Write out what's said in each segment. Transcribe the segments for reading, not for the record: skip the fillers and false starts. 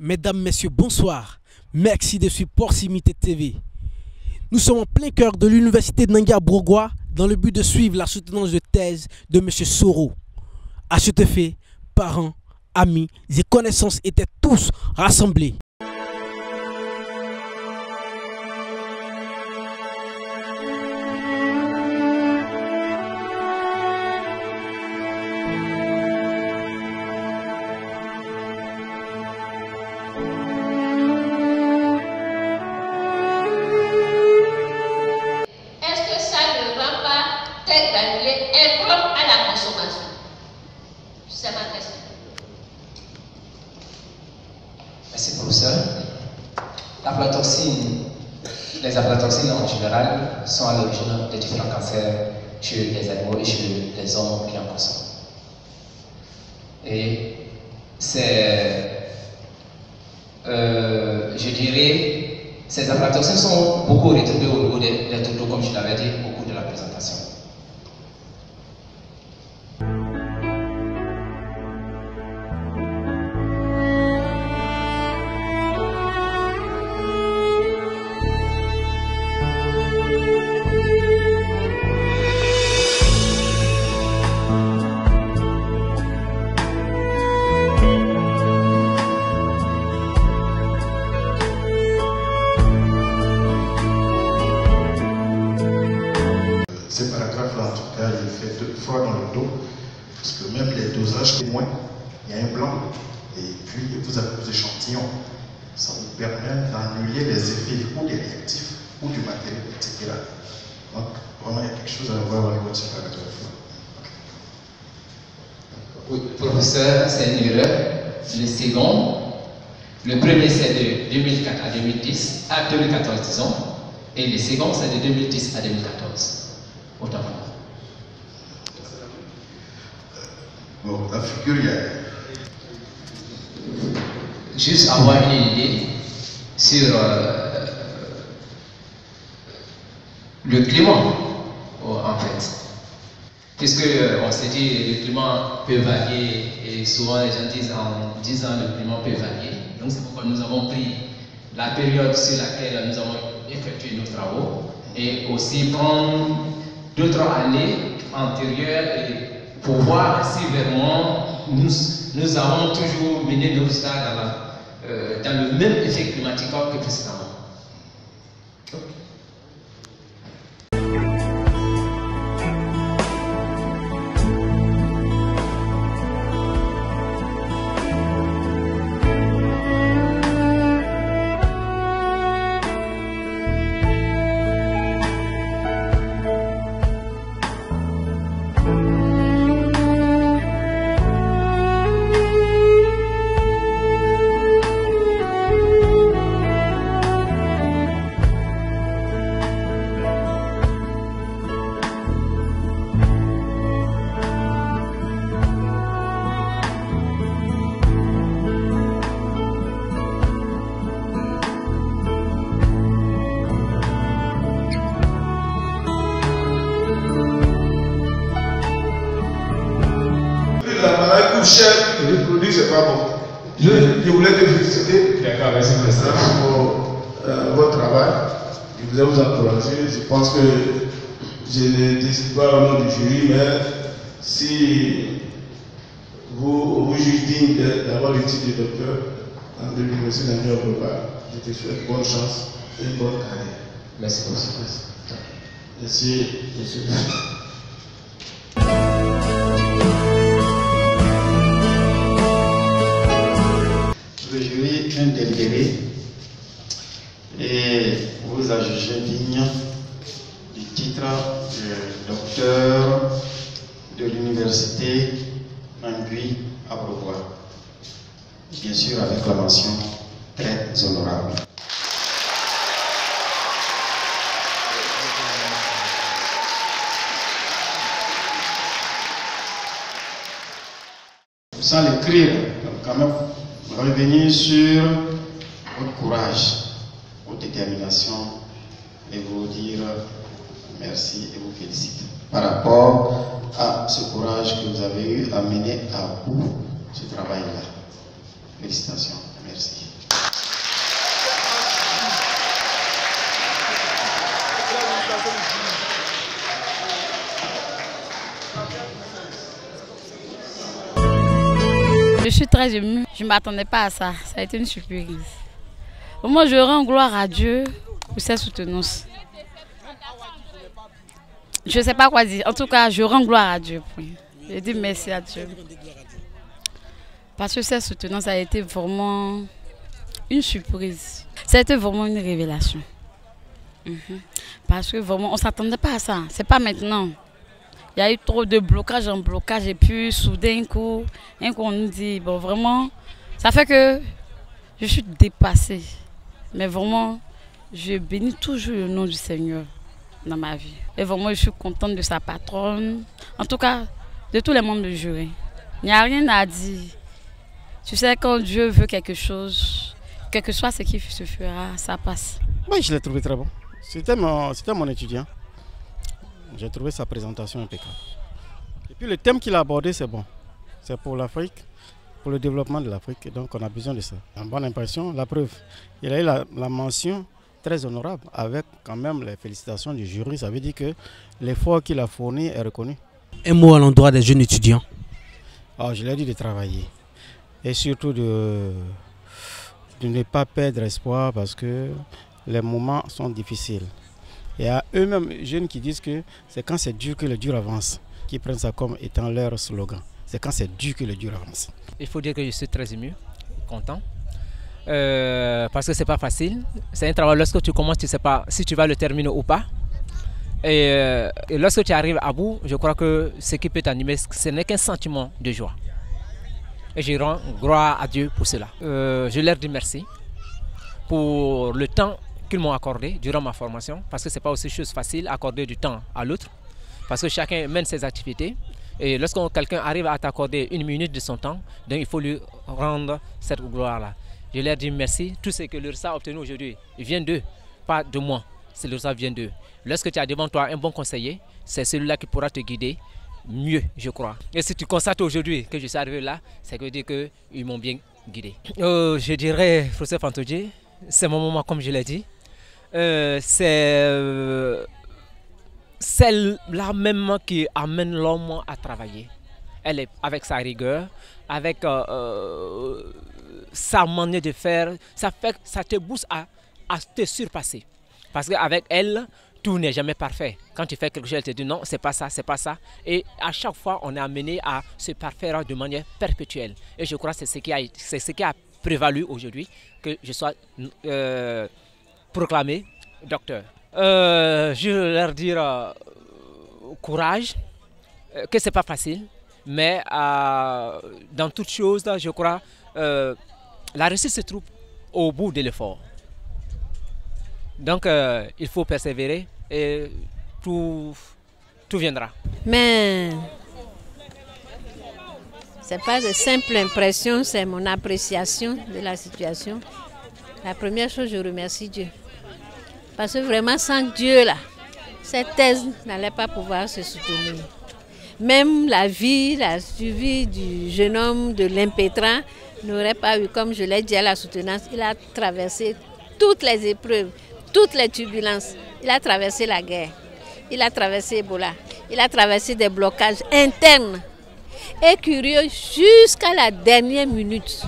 Mesdames, Messieurs, bonsoir. Merci de suivre Proximité TV. Nous sommes en plein cœur de l'université de Nangarbourgois dans le but de suivre la soutenance de thèse de M. Soro. À cet effet, parents, amis et connaissances étaient tous rassemblés. Granulés impropres à la consommation? C'est ma question. Merci, professeur. Les aflatoxines en général sont à l'origine de différents cancers chez les animaux et chez les hommes qui en consomment. Et c'est, je dirais, ces aflatoxines sont beaucoup retrouvées au niveau des toutous, comme je l'avais dit au cours de la présentation. Ces paragraphes-là, en tout cas, il fait 2 fois dans le dos, parce que même les dosages témoins, il y a un blanc, et puis vous avez vos échantillons. Ça vous permet d'annuler les effets ou des réactifs, ou du matériel, etc. Donc, vraiment, il y a quelque chose à voir au niveau de ces paragraphes-là. Oui, professeur, c'est une erreur. Le second, le premier c'est de 2004 à 2010, à 2014 disons, et le second c'est de 2010 à 2014. Autant pour moi. Bon, la figure, il y a... Juste avoir une idée sur le climat, en fait. Puisque on s'est dit le climat peut varier et souvent les gens disent en 10 ans le climat peut varier. Donc c'est pourquoi nous avons pris la période sur laquelle nous avons effectué nos travaux et aussi prendre d'autres années antérieures et pour voir si vraiment nous avons toujours mené nos résultats dans le même effet climatique que précédemment. La maladie coûte cher, le produit, c'est pas bon. Je voulais te féliciter pour votre travail. Je voulais vous encourager. Je pense que je ne décide pas au nom du jury, mais si vous jugez digne d'avoir le titre de docteur de l'université d'Angers-Bourgois, je te souhaite bonne chance et une bonne carrière. Merci beaucoup. Merci, monsieur. Le jury vient délibérer et vous a jugé digne du titre de docteur de l'université Nangarbourgois. Bien sûr avec la mention très honorable. Sans l'écrire, quand même, revenir sur votre courage, votre détermination et vous dire merci et vous félicite par rapport à ce courage que vous avez eu à mener à bout ce travail-là. Félicitations. Merci. Je suis très émue, je ne m'attendais pas à ça, ça a été une surprise. Moi je rends gloire à Dieu pour sa soutenance. Je ne sais pas quoi dire, en tout cas je rends gloire à Dieu. Je dis merci à Dieu. Parce que cette soutenance a été vraiment une surprise. Ça a été vraiment une révélation. Parce que vraiment on ne s'attendait pas à ça, c'est pas maintenant. Il y a eu trop de blocage en blocage et puis soudain un coup on nous dit, bon vraiment, ça fait que je suis dépassée. Mais vraiment, je bénis toujours le nom du Seigneur dans ma vie. Et vraiment, je suis contente de sa patronne, en tout cas de tous les membres du jury. Il n'y a rien à dire. Tu sais, quand Dieu veut quelque chose, quel que soit ce qui se fera, ça passe. Oui, je l'ai trouvé très bon. C'était mon étudiant. J'ai trouvé sa présentation impeccable. Et puis le thème qu'il a abordé, c'est bon. C'est pour l'Afrique, pour le développement de l'Afrique. Donc on a besoin de ça. En bonne impression, la preuve. Il a eu la mention très honorable avec quand même les félicitations du jury. Ça veut dire que l'effort qu'il a fourni est reconnu. Un mot à l'endroit des jeunes étudiants. Alors, je l'ai dit de travailler. Et surtout de ne pas perdre espoir parce que les moments sont difficiles. Il y a eux-mêmes jeunes qui disent que c'est quand c'est dur que le dur avance, qui prennent ça comme étant leur slogan. C'est quand c'est dur que le dur avance. Il faut dire que je suis très ému, content, parce que c'est pas facile. C'est un travail, lorsque tu commences, tu ne sais pas si tu vas le terminer ou pas. Et lorsque tu arrives à bout, je crois que ce qui peut t'animer, ce n'est qu'un sentiment de joie. Et je rends gloire à Dieu pour cela. Je leur dis merci pour le temps qu'ils m'ont accordé durant ma formation, parce que ce n'est pas aussi chose facile d'accorder du temps à l'autre, parce que chacun mène ses activités. Et lorsque quelqu'un arrive à t'accorder 1 minute de son temps, donc il faut lui rendre cette gloire-là. Je leur dis merci. Tout ce que le résultat a obtenu aujourd'hui vient d'eux, pas de moi. C'est le résultat vient d'eux. Lorsque tu as devant toi un bon conseiller, c'est celui-là qui pourra te guider mieux, je crois. Et si tu constates aujourd'hui que je suis arrivé là, c'est que dire qu'ils m'ont bien guidé. Je dirais, professeur Fantodji, c'est mon moment comme je l'ai dit. C'est celle-là même qui amène l'homme à travailler. Elle est avec sa rigueur, avec sa manière de faire, ça te booste à te surpasser. Parce qu'avec elle, tout n'est jamais parfait. Quand tu fais quelque chose, elle te dit non, c'est pas ça, c'est pas ça. Et à chaque fois, on est amené à se parfaire de manière perpétuelle. Et je crois que c'est ce qui a prévalu aujourd'hui, que je sois proclamé docteur. Je veux leur dire courage, que c'est pas facile, mais dans toute chose, je crois, la réussite se trouve au bout de l'effort. Donc il faut persévérer et tout viendra. Mais ce n'est pas de simple impression, c'est mon appréciation de la situation. La première chose, je remercie Dieu. Parce que vraiment, sans Dieu, là, cette thèse n'allait pas pouvoir se soutenir. Même la survie du jeune homme de l'Impétran n'aurait pas eu, comme je l'ai dit à la soutenance, il a traversé toutes les épreuves, toutes les turbulences. Il a traversé la guerre, il a traversé Ebola, il a traversé des blocages internes. Et curieux, jusqu'à la dernière minute,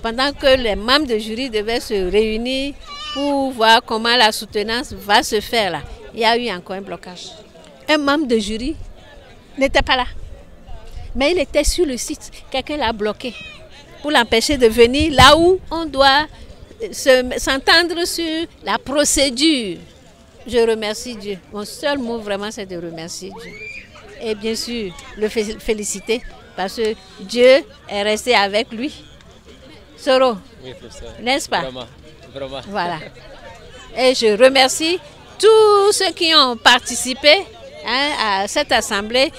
pendant que les membres de jury devaient se réunir pour voir comment la soutenance va se faire là, il y a eu encore un blocage. Un membre de jury n'était pas là, mais il était sur le site. Quelqu'un l'a bloqué pour l'empêcher de venir là où on doit s'entendre sur la procédure. Je remercie Dieu. Mon seul mot vraiment, c'est de remercier Dieu. Et bien sûr, le féliciter parce que Dieu est resté avec lui. Soro, oui, n'est-ce pas? Vraiment, vraiment. Voilà. Et je remercie tous ceux qui ont participé à cette assemblée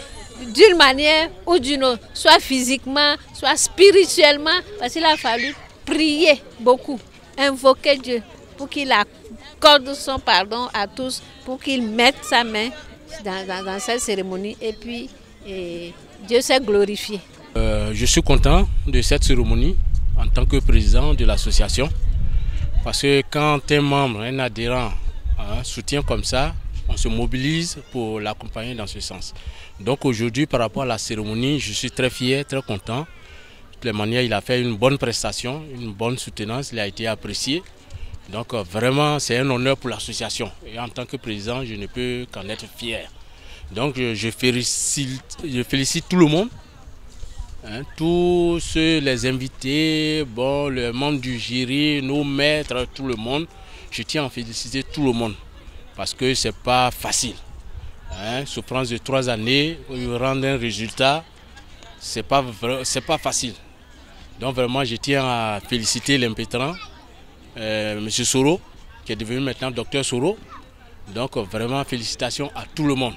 d'une manière ou d'une autre, soit physiquement, soit spirituellement, parce qu'il a fallu prier beaucoup, invoquer Dieu pour qu'il accorde son pardon à tous, pour qu'il mette sa main dans cette cérémonie et puis Dieu s'est glorifié. Je suis content de cette cérémonie en tant que président de l'association. Parce que quand un membre, un adhérent soutient comme ça, on se mobilise pour l'accompagner dans ce sens. Donc aujourd'hui, par rapport à la cérémonie, je suis très fier, très content. De toutes les manières, il a fait une bonne prestation, une bonne soutenance, il a été apprécié. Donc vraiment, c'est un honneur pour l'association. Et en tant que président, je ne peux qu'en être fier. Donc je félicite tout le monde, tous les invités, bon, les membres du jury, nos maîtres, tout le monde. Je tiens à féliciter tout le monde parce que ce n'est pas facile. Souffrance de 3 années, rendre un résultat, c'est pas facile. Donc vraiment, je tiens à féliciter l'impétrant, M. Soro, qui est devenu maintenant Dr Soro. Donc vraiment, félicitations à tout le monde.